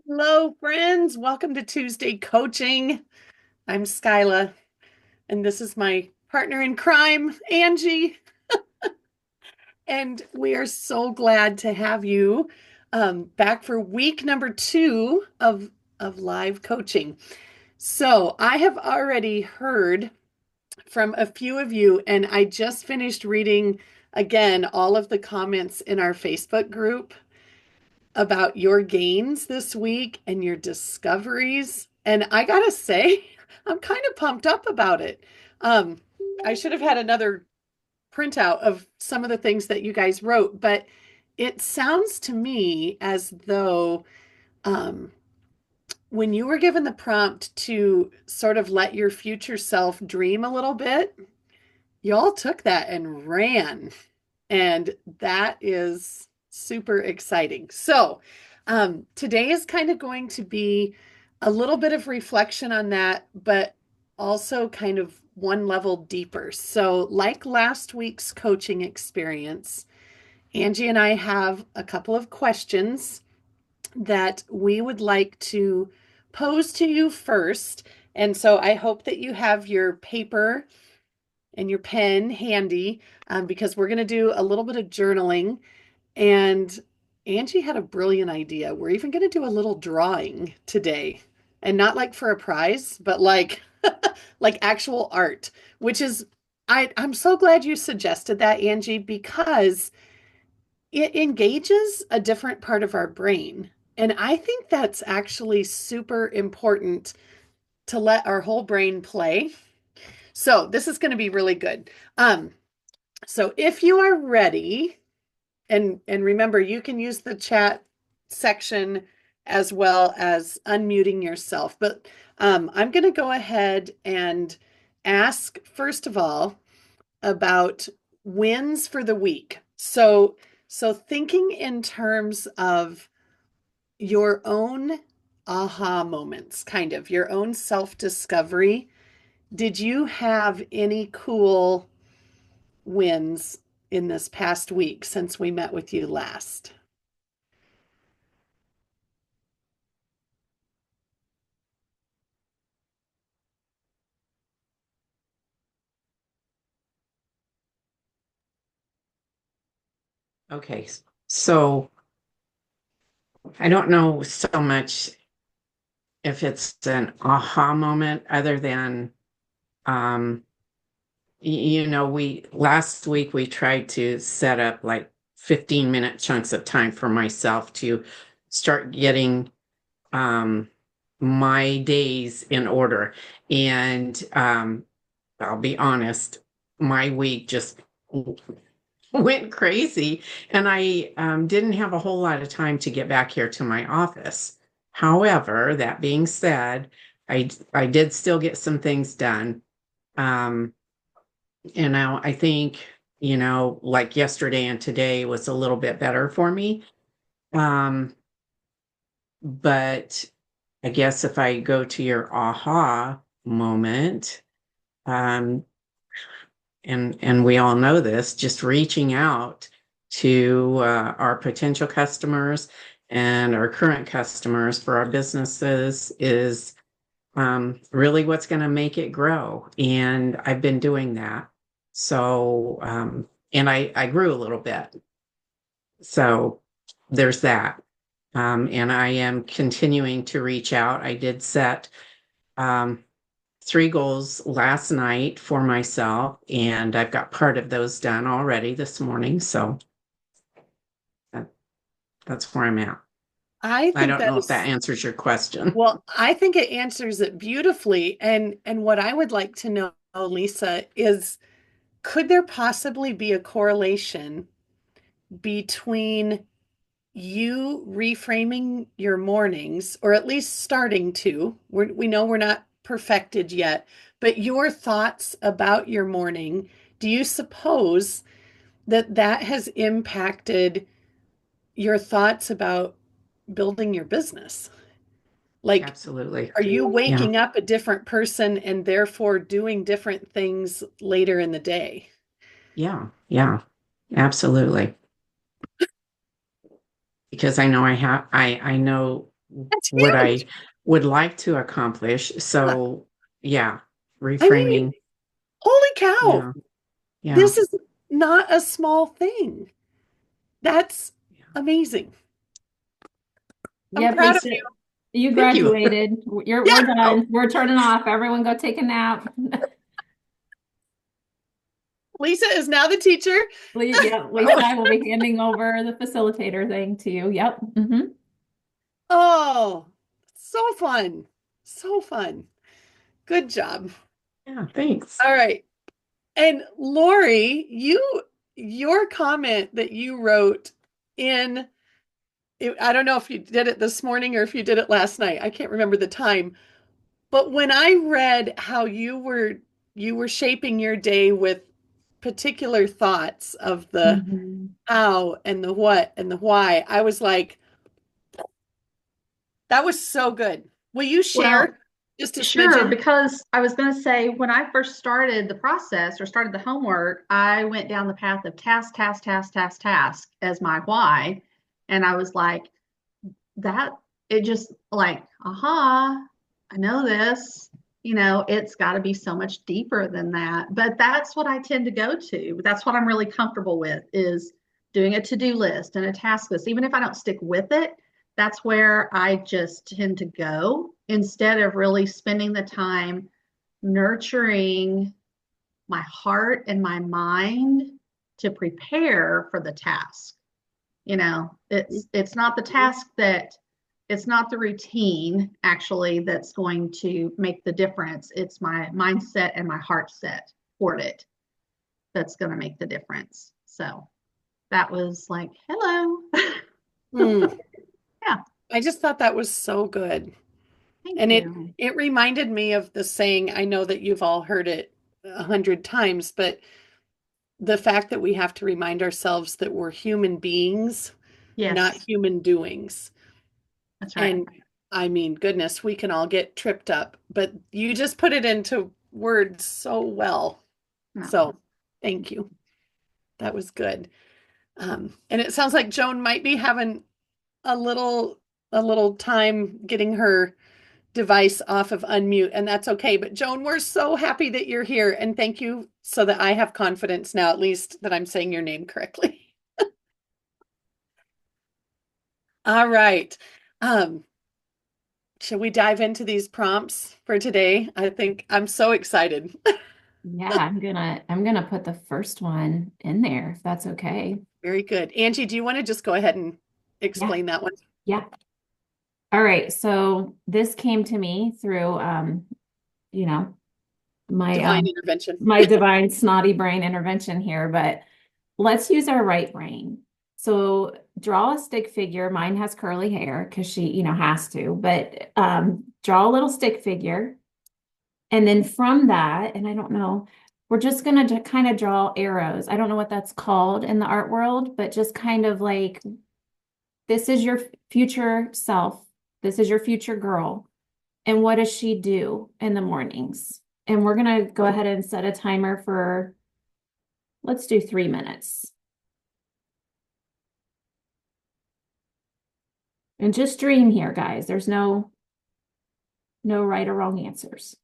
Hello, friends. Welcome to Tuesday Coaching. I'm Skyla, and this is my partner in crime, Angie. And we are so glad to have you back for week number two of live coaching. So I have already heard from a few of you, and I just finished reading again all of the comments in our Facebook group about your gains this week and your discoveries. And I gotta say, I'm kind of pumped up about it. Um, I should have had another printout of some of the things that you guys wrote, but it sounds to me as though um, when you were given the prompt to sort of let your future self dream a little bit, y'all took that and ran. And that is super exciting. So, today is kind of going to be a little bit of reflection on that, but also kind of one level deeper. So, like last week's coaching experience, Angie and I have a couple of questions that we would like to pose to you first. And so, I hope that you have your paper and your pen handy because we're going to do a little bit of journaling. And Angie had a brilliant idea. We're even going to do a little drawing today. And not like for a prize, but like like actual art, which is I'm so glad you suggested that, Angie, because it engages a different part of our brain. And I think that's actually super important to let our whole brain play. So this is going to be really good. Um, so if you are ready, and remember, you can use the chat section as well as unmuting yourself. But I'm going to go ahead and ask, first of all, about wins for the week. So thinking in terms of your own aha moments, kind of your own self-discovery. Did you have any cool wins in this past week since we met with you last? Okay, so I don't know so much if it's an aha moment other than um we last week we tried to set up like 15-minute chunks of time for myself to start getting um my days in order. And I'll be honest, my week just went crazy, and I didn't have a whole lot of time to get back here to my office. However, that being said, I did still get some things done. Um, and now I think, like yesterday and today was a little bit better for me. Um, but I guess if I go to your aha moment, um, and we all know this, just reaching out to our potential customers and our current customers for our businesses is really what's going to make it grow. And I've been doing that. So, and I grew a little bit. So there's that. And I am continuing to reach out. I did set um, three goals last night for myself, and I've got part of those done already this morning. So that, that's where I'm at. I I think don't that know if that is, answers your question. well, I think it answers it beautifully. And what I would like to know, Lisa, is could there possibly be a correlation between you reframing your mornings, or at least starting to? We know we're not perfected yet, but your thoughts about your morning, do you suppose that that has impacted your thoughts about building your business? Like, Absolutely. are you Yeah. waking up a different person and therefore doing different things later in the day? Yeah. Yeah. Absolutely. Because I know I have, I know That's what I huge. would like to accomplish. Yeah. So yeah, I mean, reframing. holy cow. Yeah. Yeah. This is not a small thing. That's Yeah. amazing. I'm Yep, proud of Lisa, you. you Thank you. graduated. We're Yeah. Oh, done. We're turning off. Everyone go take a nap. Lisa is now the teacher. Yeah, Lisa Oh, and I will be handing over the facilitator thing to you. Yep. Oh, so fun. So fun. Good job. yeah, thanks. All right. And Lori, your comment that you wrote in, I don't know if you did it this morning or if you did it last night. I can't remember the time. But when I read how you were shaping your day with particular thoughts of the Hmm. how and the what and the why, I was like, that was so good. Will you Well, share just a sure, smidgen? because I was going to say when I first started the process or started the homework, I went down the path of task, task, task, task, task as my why. And I was like, that, it just like, aha, I know this. It's got to be so much deeper than that. But that's what I tend to go to. That's what I'm really comfortable with is doing a to-do list and a task list. Even if I don't stick with it, that's where I just tend to go instead of really spending the time nurturing my heart and my mind to prepare for the task. It's not the task that it's not the routine actually that's going to make the difference. It's my mindset and my heart set toward it that's going to make the difference. So that was like, hello. Hmm. Yeah, I just thought that was so good. thank And it you. it reminded me of the saying, I know that you've all heard it 100 times, but the fact that we have to remind ourselves that we're human beings, not Yes, human doings. that's right. And I mean, goodness, we can all get tripped up, but you just put it into words so well. No. So thank you. That was good. And it sounds like Joan might be having a little a little time getting her device off of unmute, and that's okay. But Joan, we're so happy that you're here, and thank you so that I have confidence now, at least that I'm saying your name correctly. All right. Um, Should we dive into these prompts for today? I think I'm so excited. Yeah, I'm gonna put the first one in there if that's okay. Very good. Angie, do you want to just go ahead and Yeah, explain that one? yeah. All right. So this came to me through you know, my Divine intervention. my divine snotty brain intervention here, but let's use our right brain. So draw a stick figure. Mine has curly hair because she, has to, but draw a little stick figure. And then from that, and I don't know, we're just going to kind of draw arrows. I don't know what that's called in the art world, but just kind of like this is your future self. This is your future girl. And what does she do in the mornings? And we're going to go ahead and set a timer for, let's do 3 minutes. And just dream here, guys. There's no right or wrong answers.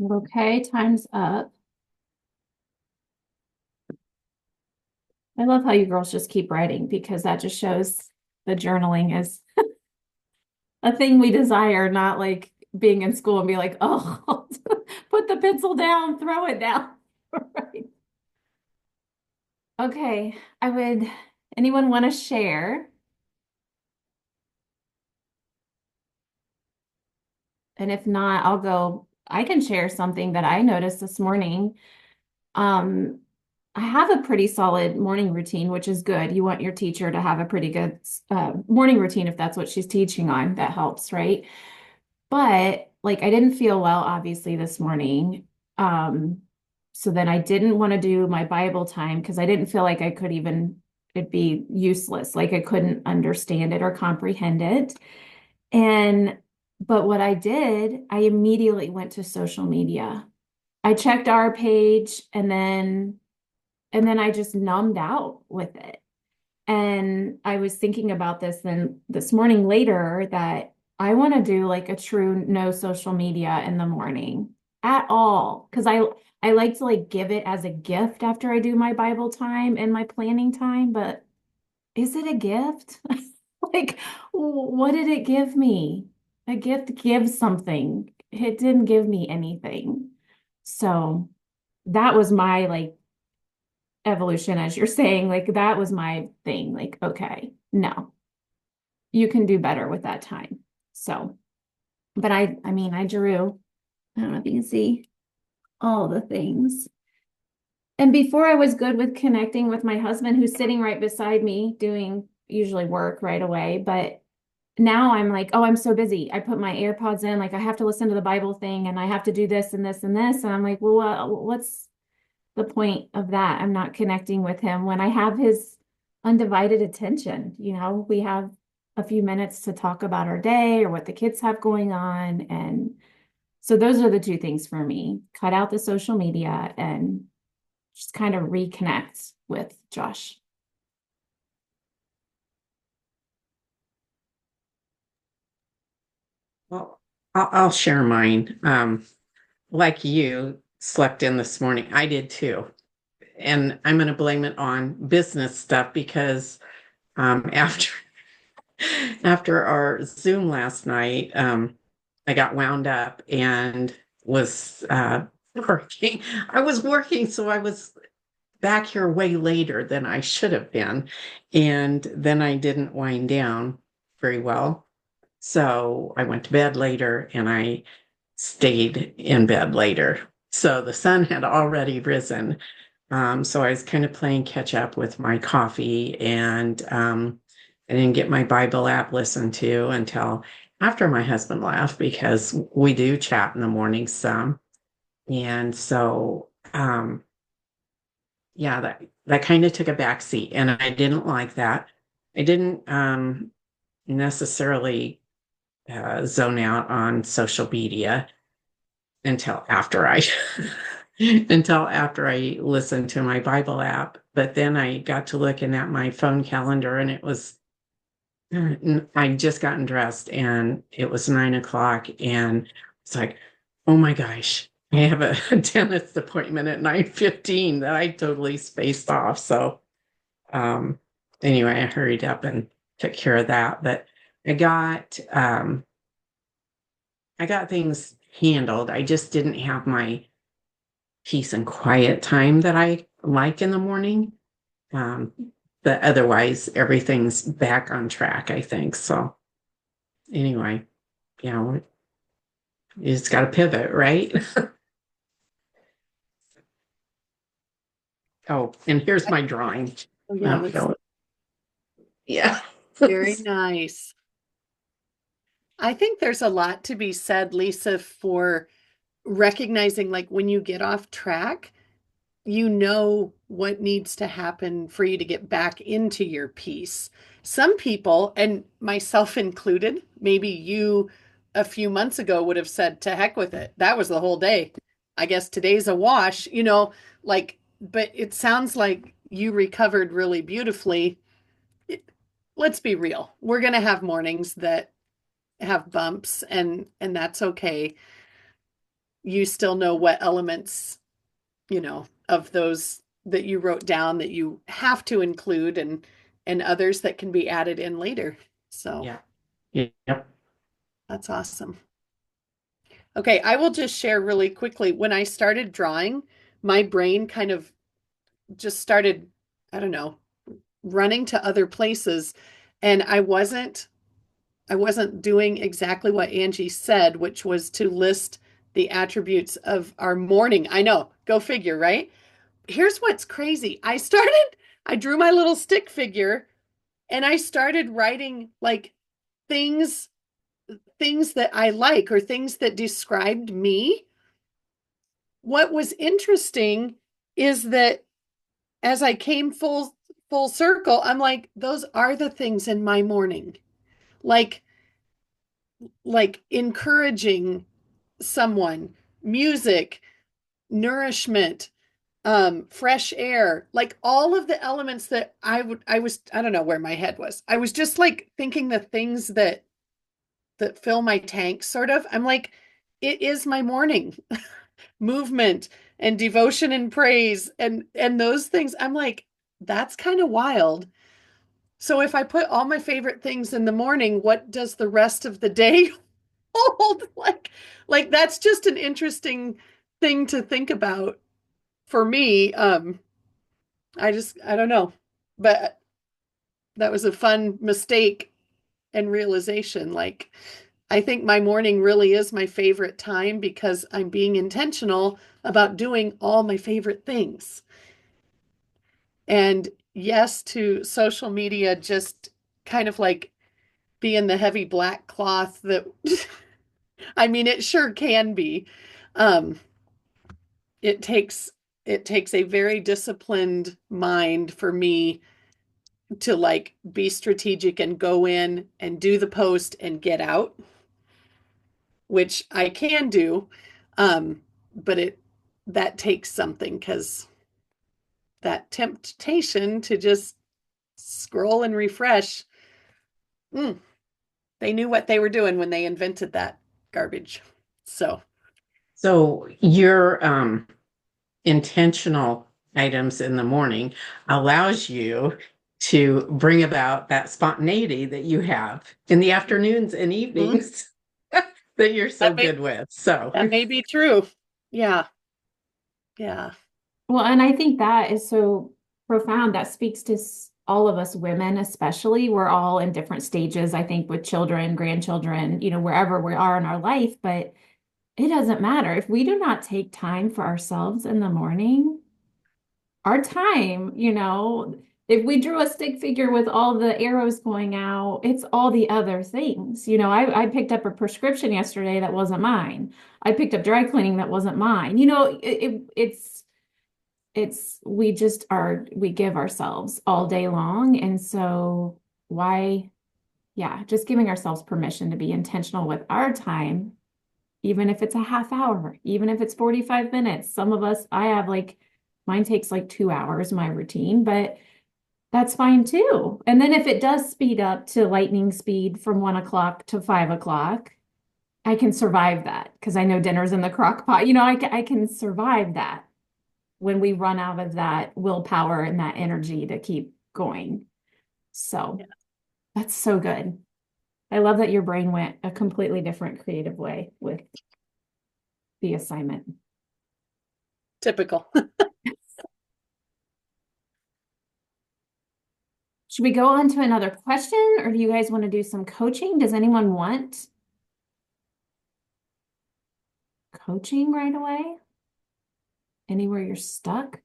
Okay, time's up. I love how you girls just keep writing because that just shows the journaling is a thing we desire, not like being in school and be like, oh, put the pencil down, throw it down. Right. Okay, anyone want to share? And if not, I can share something that I noticed this morning. Um, I have a pretty solid morning routine, which is good. You want your teacher to have a pretty good morning routine if that's what she's teaching on. That helps, right? But like I didn't feel well, obviously, this morning. Um, so then I didn't want to do my Bible time because I didn't feel like it'd be useless. Like I couldn't understand it or comprehend it. And, but what I did, I immediately went to social media. I checked our page and then I just numbed out with it. And I was thinking about this then this morning later that I want to do like a true no social media in the morning at all. Because I like to like give it as a gift after I do my Bible time and my planning time, but is it a gift? Like, what did it give me? A gift gives something. It didn't give me anything. So that was my like evolution, as you're saying, like that was my thing. Like, okay, no, you can do better with that time. So, but I mean, I drew, I don't know if you can see all the things. And before I was good with connecting with my husband, who's sitting right beside me doing usually work right away. But now I'm like, oh, I'm so busy. I put my AirPods in, like I have to listen to the Bible thing and I have to do this and this and this. And I'm like, well, what's the point of that? I'm not connecting with him when I have his undivided attention. We have a few minutes to talk about our day or what the kids have going on. And so those are the two things for me. Cut out the social media and just kind of reconnect with Josh. Well, I'll share mine. Like you slept in this morning, I did too. And I'm going to blame it on business stuff because after after our Zoom last night, I got wound up and was working. I was working, so I was back here way later than I should have been. And then I didn't wind down very well. So I went to bed later and I stayed in bed later. So the sun had already risen. So I was kind of playing catch up with my coffee and I didn't get my Bible app listened to until after my husband left because we do chat in the morning some. And so yeah, that kind of took a back seat and I didn't like that. I didn't necessarily zone out on social media until after I until after I listened to my Bible app. But then I got to looking at my phone calendar and it was I just gotten dressed and it was 9 o'clock and it's like, oh my gosh, I have a dentist appointment at 9:15 that I totally spaced off. So anyway, I hurried up and took care of that. But I got I got things handled. I just didn't have my peace and quiet time that I like in the morning. Um, but otherwise, everything's back on track, I think. So, anyway, you just got to pivot, right? Oh, and here's my drawing. Oh, yeah, Oh, that's yeah. very nice. I think there's a lot to be said, Lisa, for recognizing like when you get off track, you know what needs to happen for you to get back into your peace. Some people, and myself included, maybe you a few months ago would have said, to heck with it. That was the whole day. I guess today's a wash, like, but it sounds like you recovered really beautifully. It- let's be real. We're going to have mornings that have bumps and that's okay. you still know what elements, of those that you wrote down that you have to include, and others that can be added in later. So Yeah. Yep. that's awesome. Okay, I will just share really quickly. When I started drawing, my brain kind of just started, I don't know, running to other places, and I wasn't doing exactly what Angie said, which was to list the attributes of our morning. I know, go figure, right? Here's what's crazy. I drew my little stick figure, and I started writing like things things that I like, or things that described me. What was interesting is that as I came full circle, I'm like, those are the things in my morning. Like encouraging someone, music, nourishment, fresh air, like all of the elements that I don't know where my head was. I was just like thinking the things that fill my tank, sort of. I'm like, it is my morning. Movement and devotion and praise and those things. I'm like, that's kind of wild. So if I put all my favorite things in the morning, what does the rest of the day hold? Like that's just an interesting thing to think about for me. I don't know. But that was a fun mistake and realization. Like, I think my morning really is my favorite time because I'm being intentional about doing all my favorite things. And yes, to social media, just kind of like being the heavy black cloth that, I mean, it sure can be. Um, it takes it takes a very disciplined mind for me to like be strategic and go in and do the post and get out, which I can do. But that takes something, because that temptation to just scroll and refresh, mm, they knew what they were doing when they invented that garbage. So your intentional items in the morning allows you to bring about that spontaneity that you have in the afternoons and evenings that you're so That may, good with. So that may be true. Yeah. Yeah. Well, and I think that is so profound. That speaks to all of us women, especially. We're all in different stages, I think, with children, grandchildren, wherever we are in our life. But it doesn't matter. If we do not take time for ourselves in the morning, our time, if we drew a stick figure with all the arrows going out, it's all the other things. I picked up a prescription yesterday that wasn't mine. I picked up dry cleaning that wasn't mine. We give ourselves all day long. And so why, yeah, just giving ourselves permission to be intentional with our time, even if it's a half hour, even if it's 45 minutes. Some of us, mine takes like 2 hours, my routine, but that's fine too. And then if it does speed up to lightning speed from 1 o'clock to 5 o'clock, I can survive that because I know dinner's in the crock pot. I can survive that when we run out of that willpower and that energy to keep going. So Yeah. That's so good. I love that your brain went a completely different creative way with the assignment. Typical. Should we go on to another question, or do you guys want to do some coaching? Does anyone want coaching right away? Anywhere you're stuck?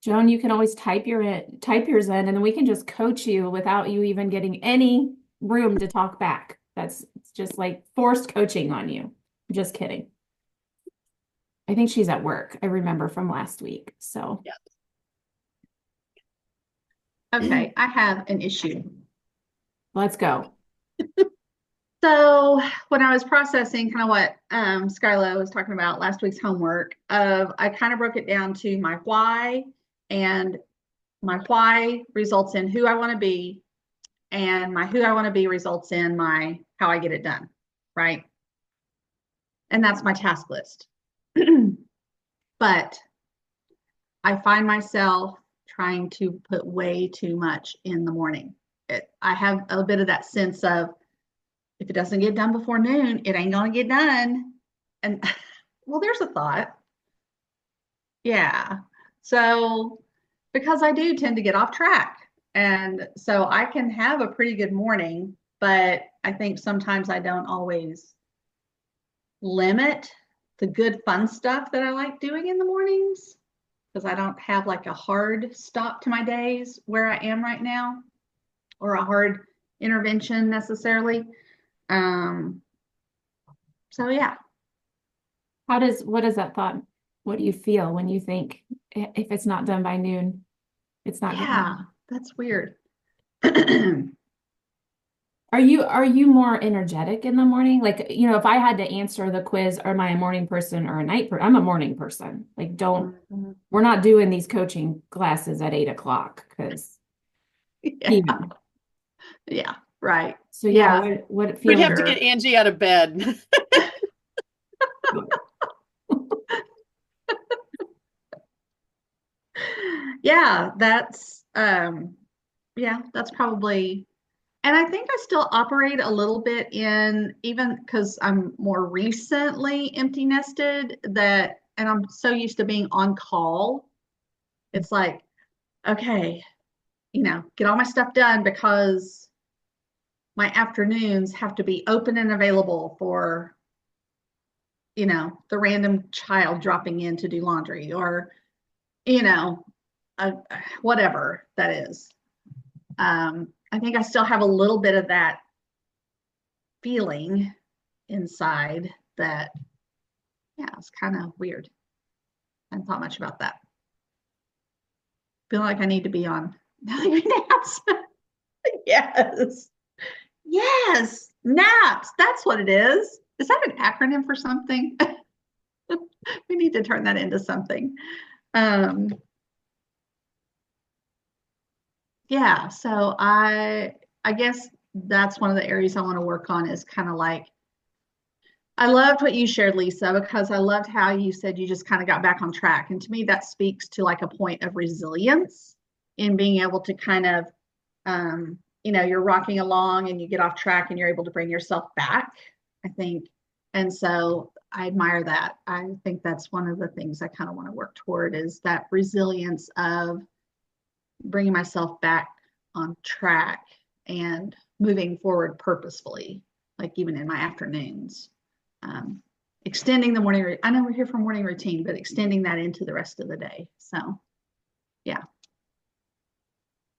Joan, you can always type yours in, and then we can just coach you without you even getting any room to talk back. That's just like forced coaching on you. Just kidding. I think she's at work. I remember from last week. So Yeah. Okay, I have an issue. let's go. So when I was processing kind of what Skyla was talking about last week's homework, I kind of broke it down to my why, and my why results in who I want to be. and my who I want to be results in my how I get it done, right? And that's my task list. But I find myself trying to put way too much in the morning. I have a bit of that sense of if it doesn't get done before noon, it ain't going to get done. And well, there's a thought. Yeah. So, because I do tend to get off track. And so I can have a pretty good morning, but I think sometimes I don't always limit the good fun stuff that I like doing in the mornings because I don't have like a hard stop to my days where I am right now or a hard intervention necessarily. Um, so yeah. What is that thought? What do you feel when you think if it's not done by noon, it's not good Yeah, enough? that's weird. Are you more energetic in the morning? Like, you know, if I had to answer the quiz, am I a morning person or a night person? I'm a morning person. Like, we're not doing these coaching classes at 8 o'clock because Yeah, yeah, right. so Yeah. yeah, what We'd feeling? have to get Angie out of bed. Yeah, that's probably, and I think I still operate a little bit in even because I'm more recently empty nested that, and I'm so used to being on call. It's like, okay, get all my stuff done because my afternoons have to be open and available for, the random child dropping in to do laundry or, you know, uh, whatever that is. I think I still have a little bit of that feeling inside that, yeah, it's kind of weird. I hadn't thought much about that. Feel like I need to be on naps. Yes. Yes. Naps. That's what it is. Is that an acronym for something? We need to turn that into something. Um, yeah, so I guess that's one of the areas I want to work on is kind of like I loved what you shared, Lisa, because I loved how you said you just kind of got back on track. And to me, that speaks to like a point of resilience in being able to kind of, you're rocking along and you get off track and you're able to bring yourself back, I think. And so I admire that. I think that's one of the things I kind of want to work toward is that resilience of bringing myself back on track and moving forward purposefully, like even in my afternoons. Um, Extending the morning, I know we're here for morning routine, but extending that into the rest of the day. So, yeah.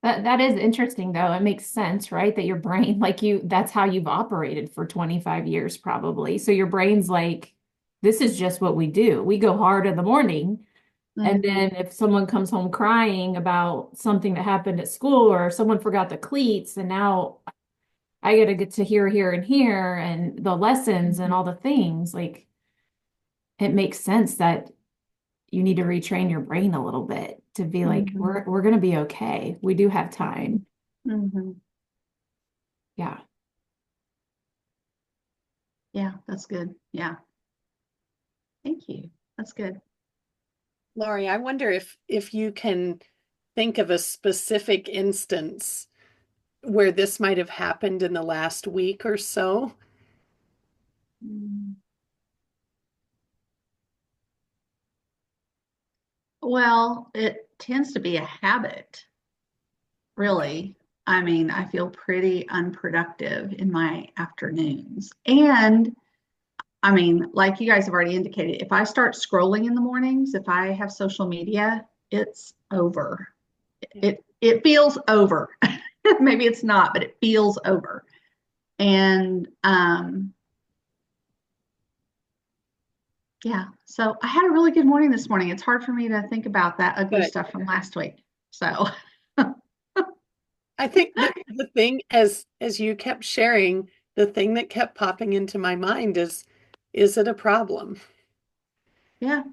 That is interesting though. It makes sense, right? That your brain, like that's how you've operated for 25 years probably. So your brain's like, this is just what we do. We go hard in the morning. And Mm-hmm. then if someone comes home crying about something that happened at school or someone forgot the cleats and now I gotta get to here, here, and here and the lessons and all the things, like it makes sense that you need to retrain your brain a little bit to be like, Mm-hmm. we're gonna be okay. We do have time. Mm-hmm. Yeah. Yeah, that's good. Yeah. Thank you. That's good. Lori, I wonder if you can think of a specific instance where this might have happened in the last week or so. Well, it tends to be a habit, really. I mean, I feel pretty unproductive in my afternoons. And I mean, like you guys have already indicated, if I start scrolling in the mornings, if I have social media, it's over. It feels over. Maybe it's not, but it feels over. And yeah, so I had a really good morning this morning. It's hard for me to think about that ugly Good. stuff from last week. So I think the thing as you kept sharing, the thing that kept popping into my mind is it a problem? yeah.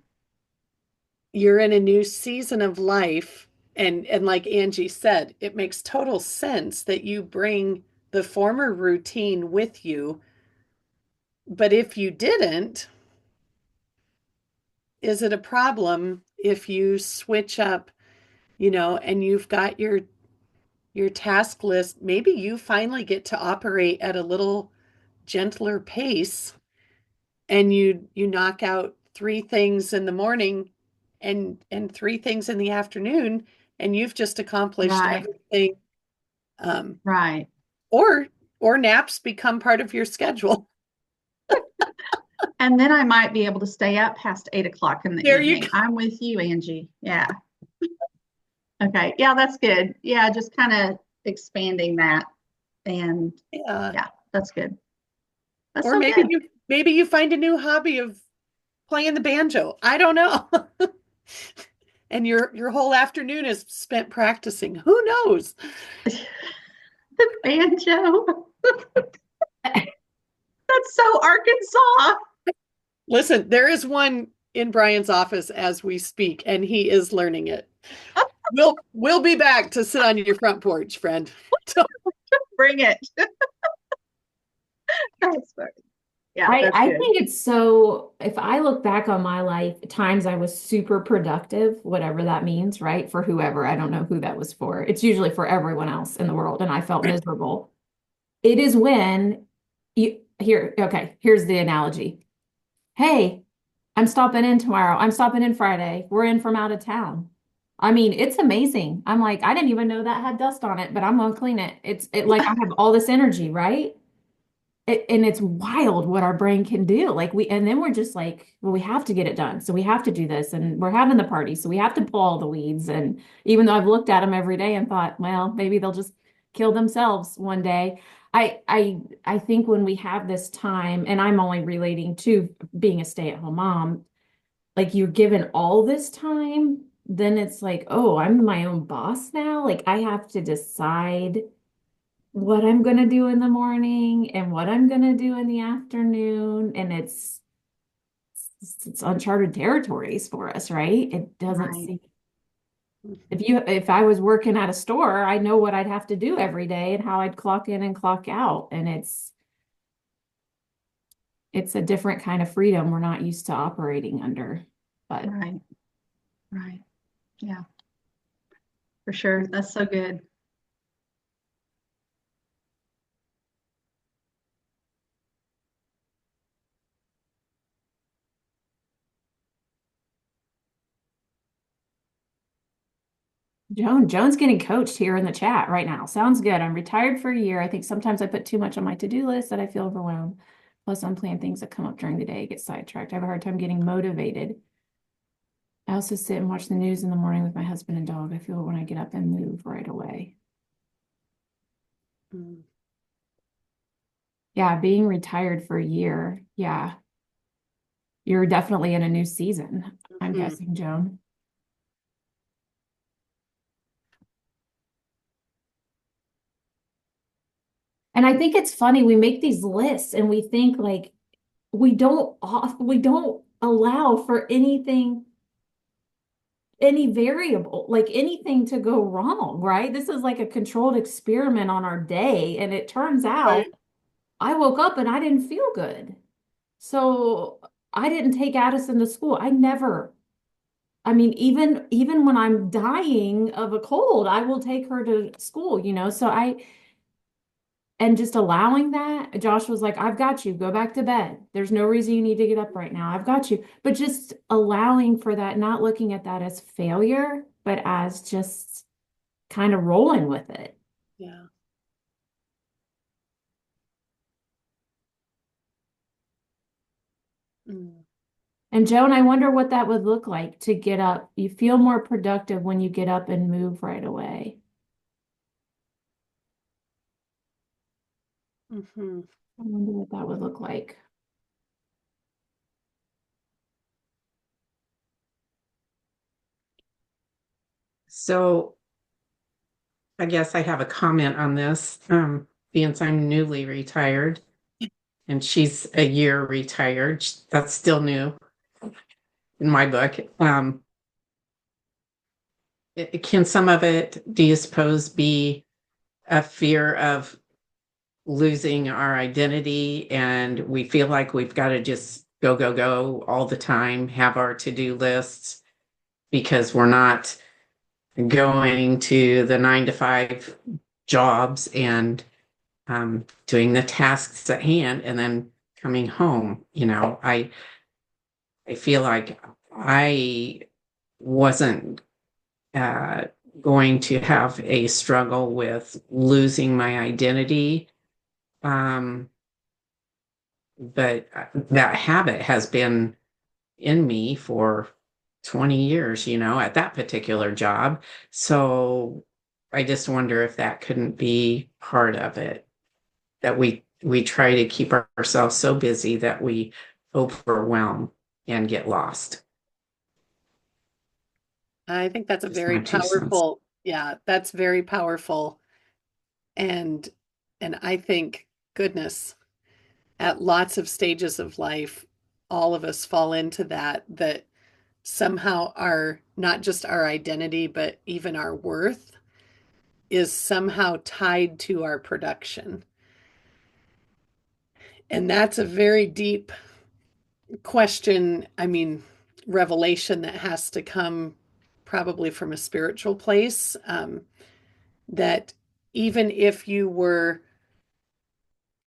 You're in a new season of life And like Angie said, it makes total sense that you bring the former routine with you. But if you didn't, is it a problem if you switch up, and you've got your task list? Maybe you finally get to operate at a little gentler pace, and you knock out 3 things in the morning and 3 things in the afternoon, and you've just accomplished Right. everything. Um, Right. or naps become part of your schedule. And then I might be able to stay up past 8 o'clock in the There you evening. go. I'm with you, Angie. Yeah. Okay. Yeah, that's good. Yeah, just kind of expanding that. And Yeah. yeah, that's good. That's Or so maybe good. you find a new hobby of playing the banjo. I don't know. And your whole afternoon is spent practicing. Who knows? The banjo. That's so Arkansas. Listen, there is one in Brian's office as we speak, and he is learning it. We'll be back to sit on your front porch, friend. Bring it. That's funny. Yeah, that's I good. think it's so, if I look back on my life, times I was super productive, whatever that means, right? For whoever, I don't know who that was for. It's usually for everyone else in the world, and I felt miserable. It is when here's the analogy. Hey, I'm stopping in tomorrow. I'm stopping in Friday. We're in from out of town. I mean, it's amazing. I'm like, I didn't even know that had dust on it, but I'm gonna clean it. It like I have all this energy, right? And it's wild what our brain can do. And then we're just like, well, we have to get it done. So we have to do this, and we're having the party. So we have to pull all the weeds. And even though I've looked at them every day and thought, well, maybe they'll just kill themselves one day. I think when we have this time, and I'm only relating to being a stay-at-home mom, like you're given all this time, then it's like, oh, I'm my own boss now. Like I have to decide what I'm going to do in the morning and what I'm going to do in the afternoon. And it's uncharted territories for us, right? It doesn't Right. seem, if I was working at a store, I know what I'd have to do every day and how I'd clock in and clock out. And it's a different kind of freedom we're not used to operating under. But Right. Right. Yeah, for sure. That's so good. Joan's getting coached here in the chat right now. Sounds good. I'm retired for a year. I think sometimes I put too much on my to-do list that I feel overwhelmed. Plus, unplanned things that come up during the day get sidetracked. I have a hard time getting motivated. I also sit and watch the news in the morning with my husband and dog. I feel it when I get up and move right away. Mm. Yeah, being retired for a year. Yeah. You're definitely in a new season, I'm Mhm. guessing, Joan. And I think it's funny, we make these lists and we think like we don't allow for anything, any variable, like anything to go wrong, right? This is like a controlled experiment on our day. And it turns out Right. I woke up and I didn't feel good. So I didn't take Addison to school. I mean, even when I'm dying of a cold, I will take her to school, So and just allowing that, Josh was like, I've got you. Go back to bed. There's no reason you need to get up right now. I've got you. But just allowing for that, not looking at that as failure, but as just kind of rolling with it. Yeah. Mm. And Joan, I wonder what that would look like to get up. You feel more productive when you get up and move right away. Mm-hmm. I wonder what that would look like. So I guess I have a comment on this, since I'm newly retired and she's a year retired. That's still new in my book. can some of it, do you suppose, be a fear of losing our identity and we feel like we've got to just go, go, go all the time, have our to-do lists because we're not going to the 9 to 5 jobs and doing the tasks at hand and then coming home. I feel like I wasn't uh, going to have a struggle with losing my identity. Um, but that habit has been in me for 20 years, at that particular job. So I just wonder if that couldn't be part of it, that we try to keep ourselves so busy that we overwhelm and get lost. I think that's a Just very my 2 cents. powerful, yeah, that's very powerful. And I think, goodness, at lots of stages of life, all of us fall into that somehow our not just our identity, but even our worth is somehow tied to our production. And that's a very deep question. I mean, revelation that has to come probably from a spiritual place. That even if you were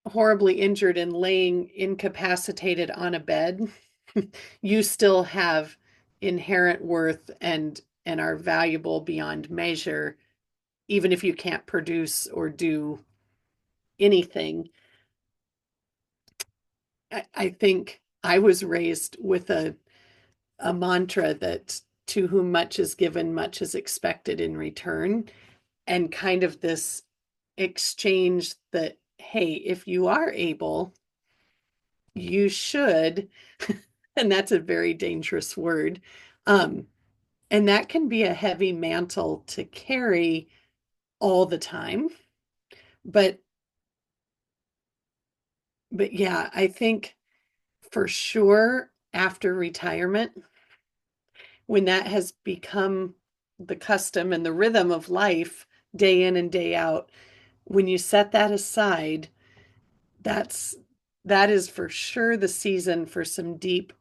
horribly injured and laying incapacitated on a bed, you still have inherent worth and are valuable beyond measure, even if you can't produce or do anything. I think I was raised with a mantra that to whom much is given, much is expected in return, and kind of this exchange that, hey, if you are able, you should, and that's a very dangerous word. Um, and that can be a heavy mantle to carry all the time. But yeah, I think for sure after retirement, when that has become the custom and the rhythm of life day in and day out, when you set that aside, that's that is for sure the season for some deep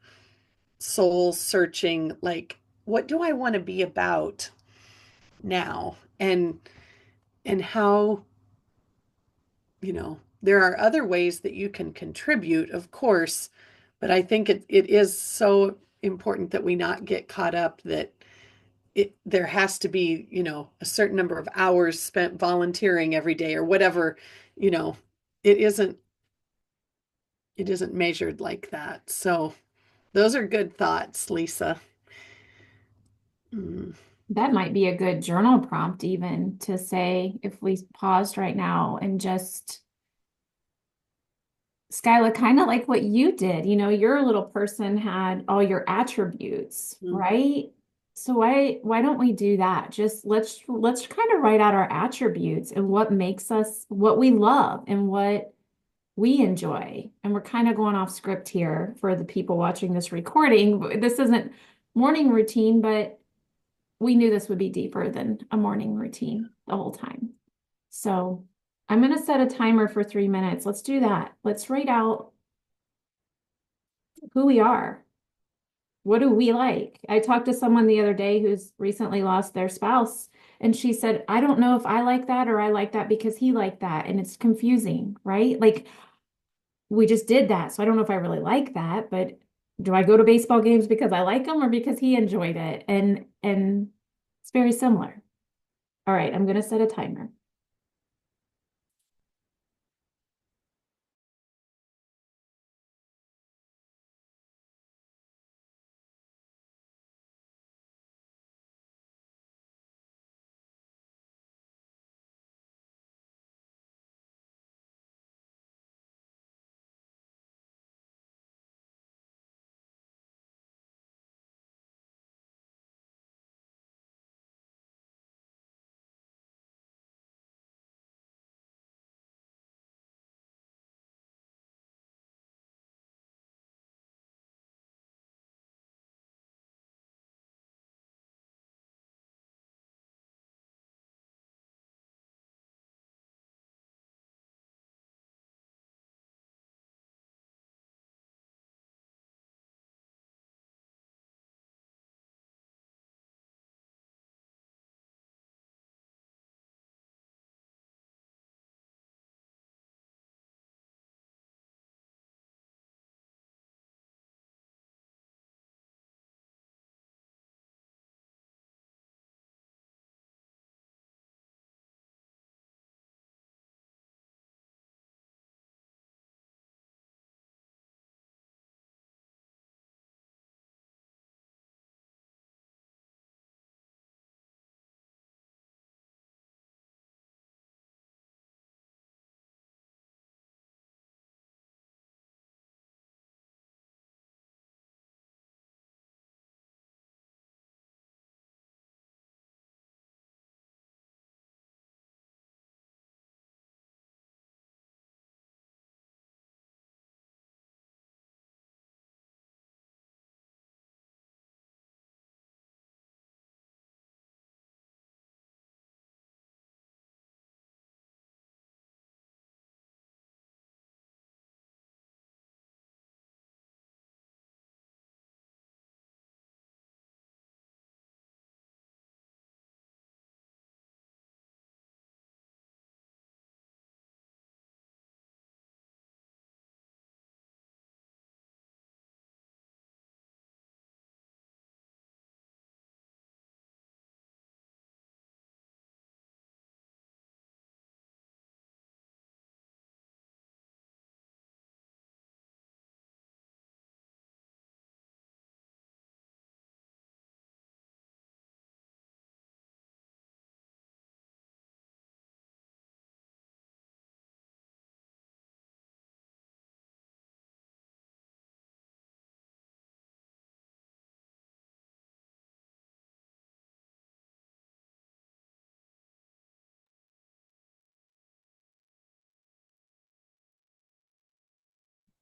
soul searching, like what do I want to be about now? And how, there are other ways that you can contribute, of course, but I think it is so important that we not get caught up that there has to be, a certain number of hours spent volunteering every day or whatever, you know, it isn't it isn't measured like that. So those are good thoughts, Lisa. Mm. That might be a good journal prompt, even to say if we paused right now and just, Skyla, kind of like what you did, your little person had all your attributes, Mm. right? So why don't we do that? Just let's kind of write out our attributes and what makes us what we love and what we enjoy. And we're kind of going off script here for the people watching this recording. This isn't morning routine, but we knew this would be deeper than a morning routine the whole time. So I'm going to set a timer for 3 minutes. Let's do that. Let's write out who we are. What do we like? I talked to someone the other day who's recently lost their spouse, and she said, I don't know if I like that or I like that because he liked that. And it's confusing, right? Like we just did that. So I don't know if I really like that, but do I go to baseball games because I like them or because he enjoyed it? And it's very similar. All right, I'm going to set a timer.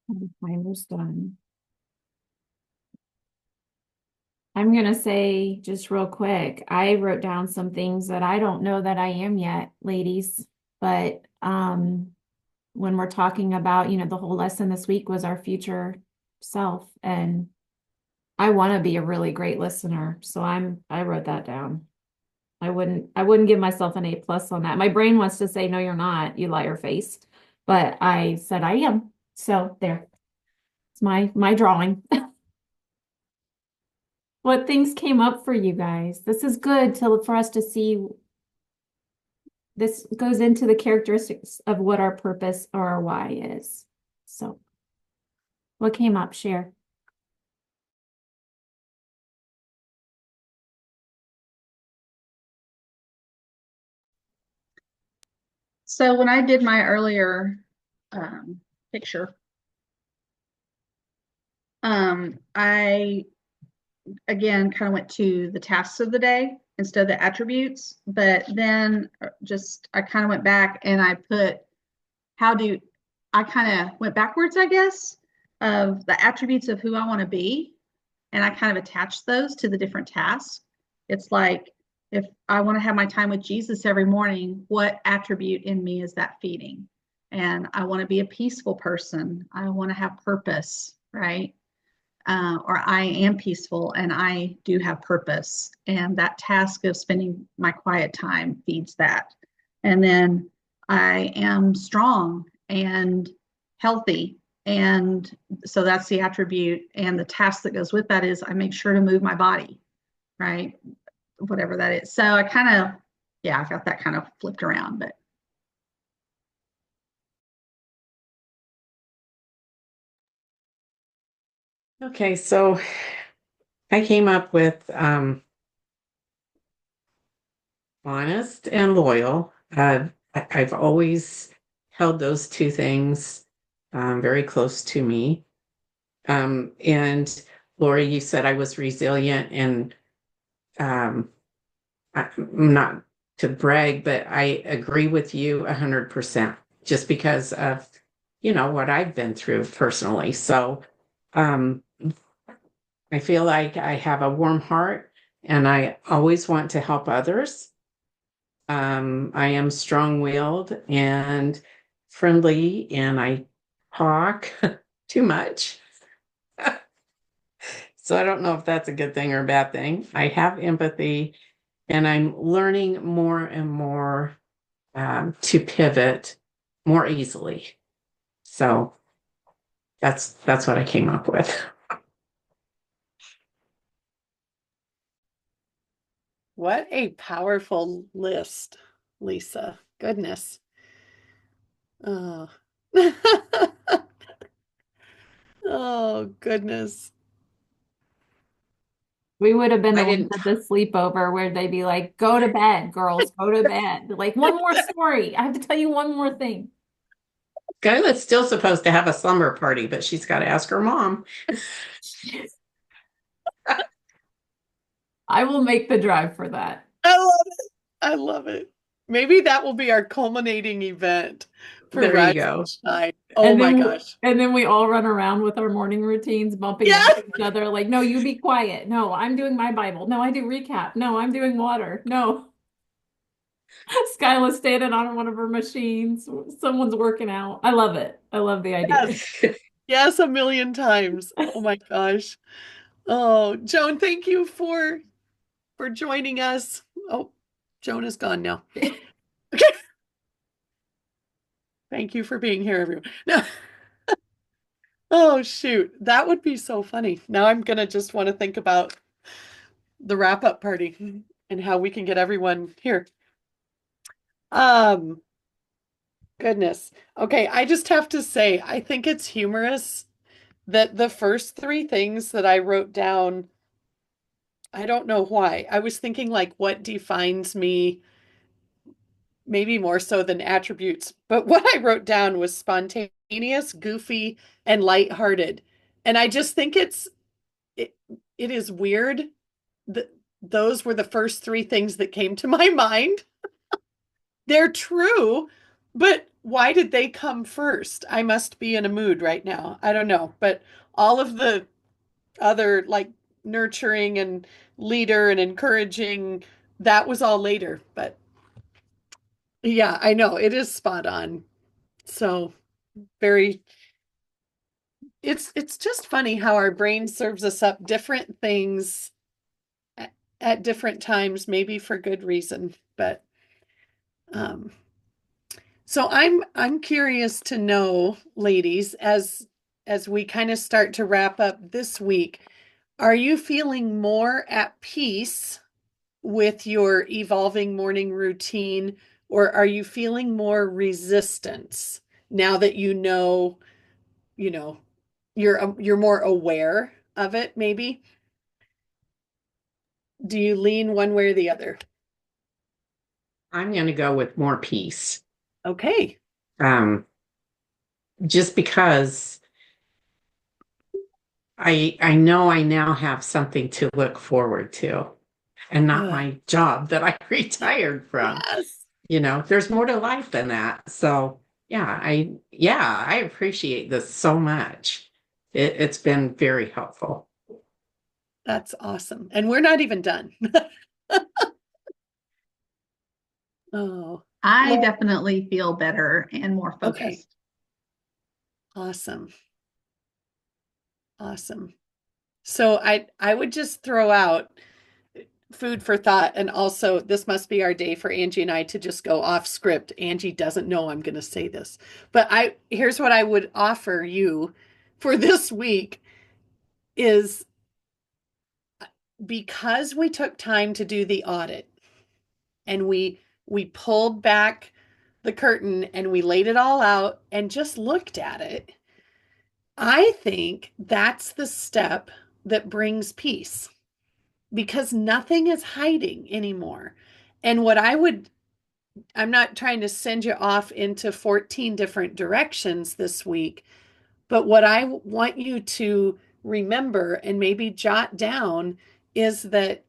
The timer's done. I'm gonna say just real quick, I wrote down some things that I don't know that I am yet, ladies. But when we're talking about, the whole lesson this week was our future self, and I want to be a really great listener. So I wrote that down. I wouldn't give myself an A+ on that. My brain wants to say, no, you're not, you liar face. But I said I am. So there. It's my drawing. What things came up for you guys? This is good for us to see. This goes into the characteristics of what our purpose or our why is. So what came up? Share. So when I did my earlier picture, I again kind of went to the tasks of the day instead of the attributes, but then I kind of went back and I put I kind of went backwards, I guess, of the attributes of who I want to be, and I kind of attached those to the different tasks. It's like, if I want to have my time with Jesus every morning, what attribute in me is that feeding? And I want to be a peaceful person. I want to have purpose, right? Or I am peaceful and I do have purpose. And that task of spending my quiet time feeds that. And then I am strong and healthy. And so that's the attribute. And the task that goes with that is I make sure to move my body, right? Whatever that is. So I got that kind of flipped around, but. Okay, so I came up with honest and loyal. I've always held those two things very close to me. And Lori, you said I was resilient, and I'm not to brag, but I agree with you 100%, just because of, what I've been through personally. So I feel like I have a warm heart and I always want to help others. I am strong-willed and friendly, and I talk too much. So I don't know if that's a good thing or a bad thing. I have empathy, and I'm learning more and more to pivot more easily. So that's what I came up with. What a powerful list, Lisa. Goodness. Oh. Oh, goodness. We would have been I the ones didn't. at the sleepover where they'd be like, go to bed, girls, go to bed. Like, one more story. I have to tell you one more thing. Skyla's still supposed to have a slumber party, but she's got to ask her mom. I will make the drive for that. I love it. I love it. Maybe that will be our culminating event for There you Rise go. and Shine. Oh my gosh. And then we all run around with our morning routines, bumping Yeah. into each other, like, no, you be quiet. No, I'm doing my Bible. No, I do recap. No, I'm doing water. No. Skyla's standing on one of her machines. Someone's working out. I love it. I love the idea. Yes. Yes, a million times. Oh my gosh. Oh, Joan, thank you for joining us. Oh, Joan is gone now. Okay. Thank you for being here, everyone. No. Oh, shoot. That would be so funny. Now I'm gonna just want to think about the wrap-up party and how we can get everyone here. Goodness. Okay, I just have to say, I think it's humorous that the first three things that I wrote down, I don't know why. I was thinking like what defines me, maybe more so than attributes. But what I wrote down was spontaneous, goofy, and lighthearted. And I just think it is weird that those were the first three things that came to my mind. They're true, but why did they come first? I must be in a mood right now. I don't know, but all of the other like nurturing and leader and encouraging, that was all later. But yeah, I know it is spot on. So very, it's just funny how our brain serves us up different things at different times, maybe for good reason. But um, so I'm curious to know, ladies, as we kind of start to wrap up this week, are you feeling more at peace with your evolving morning routine, or are you feeling more resistance now that you know, you're more aware of it, maybe? Do you lean one way or the other? I'm going to go with more peace. Okay. Um, just because I know I now have something to look forward to and not Good. my job that I retired from. Yes. You know, there's more to life than that. So I appreciate this so much. It's been very helpful. That's awesome. And we're not even done. Oh, I well, definitely feel better and more okay. focused. Awesome. Awesome. So I would just throw out food for thought, and also this must be our day for Angie and I to just go off script. Angie doesn't know I'm going to say this. But I here's what I would offer you for this week is, because we took time to do the audit and we pulled back the curtain and we laid it all out and just looked at it. I think that's the step that brings peace, because nothing is hiding anymore. And I'm not trying to send you off into 14 different directions this week, but what I want you to remember and maybe jot down is that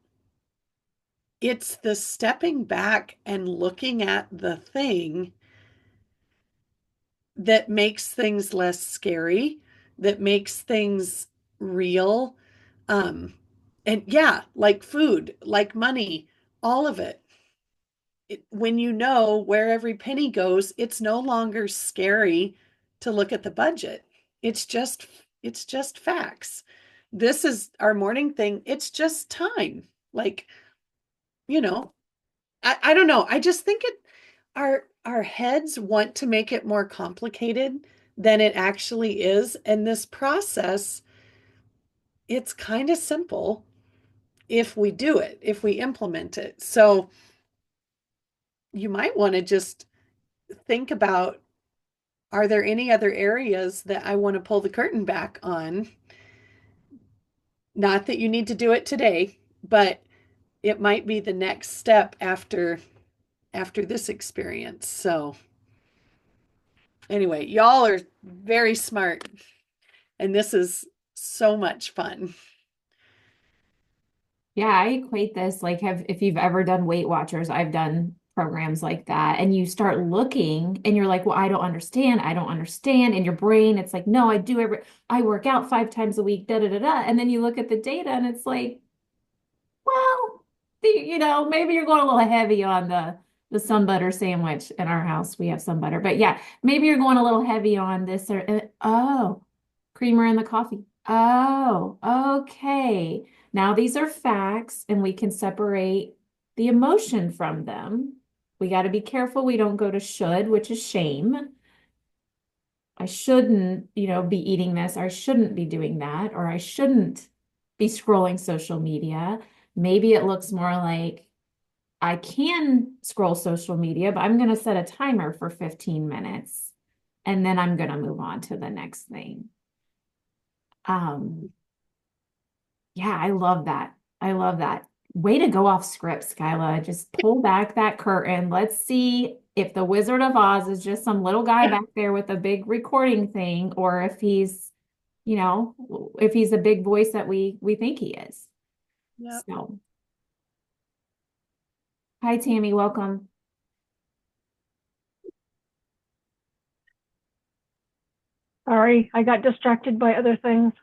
it's the stepping back and looking at the thing that makes things less scary, that makes things real. Um, and yeah, like food, like money, all of it. When you know where every penny goes, it's no longer scary to look at the budget. It's just it's just facts. This is our morning thing. It's just time. Like, you know, I don't know. I just think our heads want to make it more complicated than it actually is. And this process, it's kind of simple if we do it, if we implement it. So you might want to just think about, are there any other areas that I want to pull the curtain back on? Not that you need to do it today, but it might be the next step after this experience. So anyway, y'all are very smart, and this is so much fun. Yeah, I equate this like have if you've ever done Weight Watchers, I've done programs like that, and you start looking and you're like, well, I don't understand. I don't understand. In your brain, it's like, no, I work out 5 times a week, da da da da. And then you look at the data and it's like, well, maybe you're going a little heavy on the sun butter sandwich. In our house, we have sun butter, but yeah, maybe you're going a little heavy on this or oh, creamer in the coffee. Oh, okay. Now these are facts, and we can separate the emotion from them. We got to be careful we don't go to should, which is shame. I shouldn't, be eating this, or I shouldn't be doing that, or I shouldn't be scrolling social media. Maybe it looks more like I can scroll social media, but I'm going to set a timer for 15 minutes and then I'm going to move on to the next thing. Yeah, I love that. I love that. Way to go off script, Skyla. Just pull back that curtain. Let's see if the Wizard of Oz is just some little guy back there with a big recording thing, or if he's a big voice that we think he is. Yep. So, hi, Tammy. Welcome. Sorry, I got distracted by other things.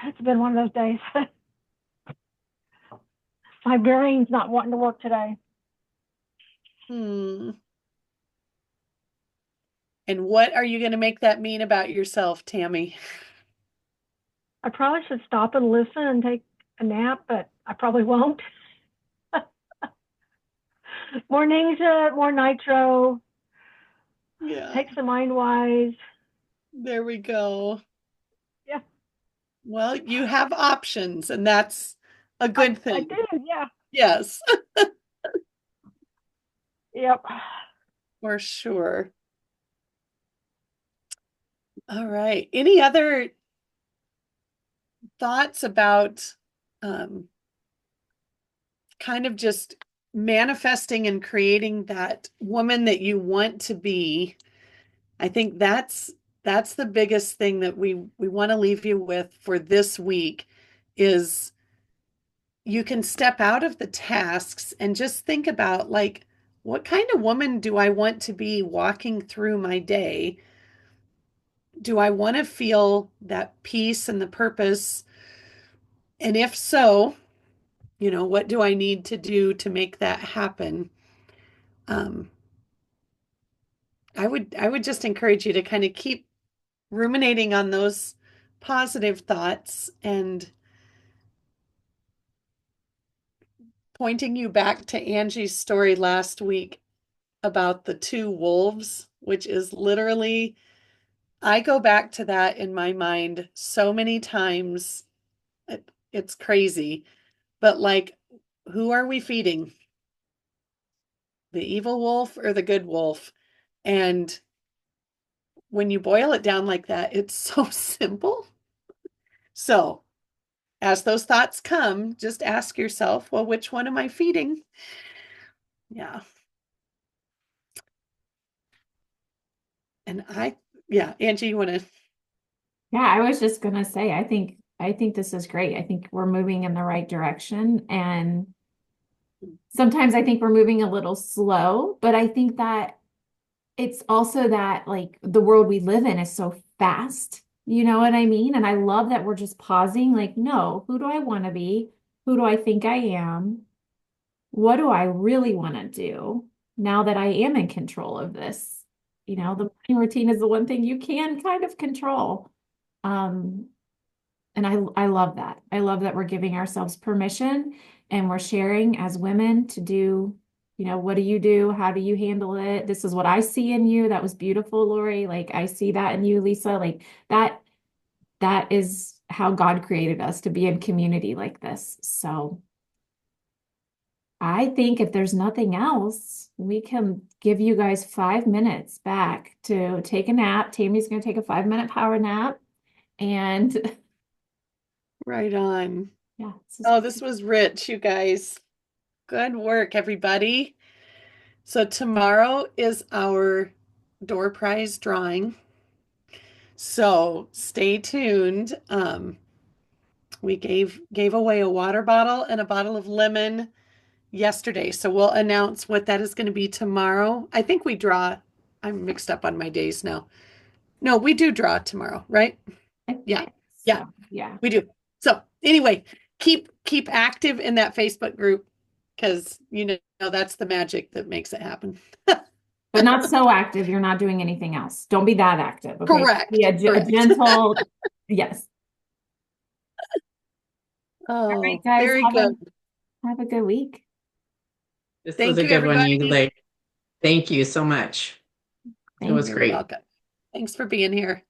It's been one of those days. My brain's not wanting to work today. Hmm. And what are you going to make that mean about yourself, Tammy? I probably should stop and listen and take a nap, but I probably won't. More Ninja, more Nitro, Yeah, take some Mind Wise. there we go. Yeah, Well, you have options, and that's a good I thing. do. Yeah. Yes, Yep. for sure. All right. Any other thoughts about um, kind of just manifesting and creating that woman that you want to be? I think that's the biggest thing that we want to leave you with for this week is you can step out of the tasks and just think about like what kind of woman do I want to be walking through my day? Do I want to feel that peace and the purpose? And if so, what do I need to do to make that happen? Um, I would just encourage you to kind of keep ruminating on those positive thoughts and pointing you back to Angie's story last week about the two wolves, which is literally, I go back to that in my mind so many times. It's crazy. But like, who are we feeding? The evil wolf or the good wolf? And when you boil it down like that, it's so simple. So, as those thoughts come, just ask yourself, well, which one am I feeding? Yeah. And yeah, Angie, you want to? Yeah, I was just gonna say, I think this is great. I think we're moving in the right direction, and sometimes I think we're moving a little slow, but I think that it's also that like the world we live in is so fast. You know what I mean? And I love that we're just pausing, like, no, who do I want to be? Who do I think I am? What do I really want to do now that I am in control of this? The morning routine is the one thing you can kind of control. Um, and I love that. I love that we're giving ourselves permission and we're sharing as women to do, what do you do? How do you handle it? This is what I see in you. That was beautiful, Lori. Like I see that in you, Lisa. Like that is how God created us to be in community like this. So I think if there's nothing else, we can give you guys 5 minutes back to take a nap. Tammy's going to take a 5-minute power nap. And Right on. yeah, Oh, this was rich, you guys. Good work, everybody. So tomorrow is our door prize drawing. So stay tuned. We gave away a water bottle and a bottle of lemon yesterday. So we'll announce what that is going to be tomorrow. I think we draw. I'm mixed up on my days now. No, we do draw tomorrow, right? Yeah. Yeah, yeah. we do. So anyway, keep active in that Facebook group because that's the magic that makes it happen. But not so active. You're not doing anything else. Don't be that active. Okay. Correct. Be a Correct. gentle. Yes. All right, Oh, guys. very good. Have a good week. This Thank was a you, good one, you everybody. ladies. Thank you so much. It was You're great. welcome. Thanks for being here.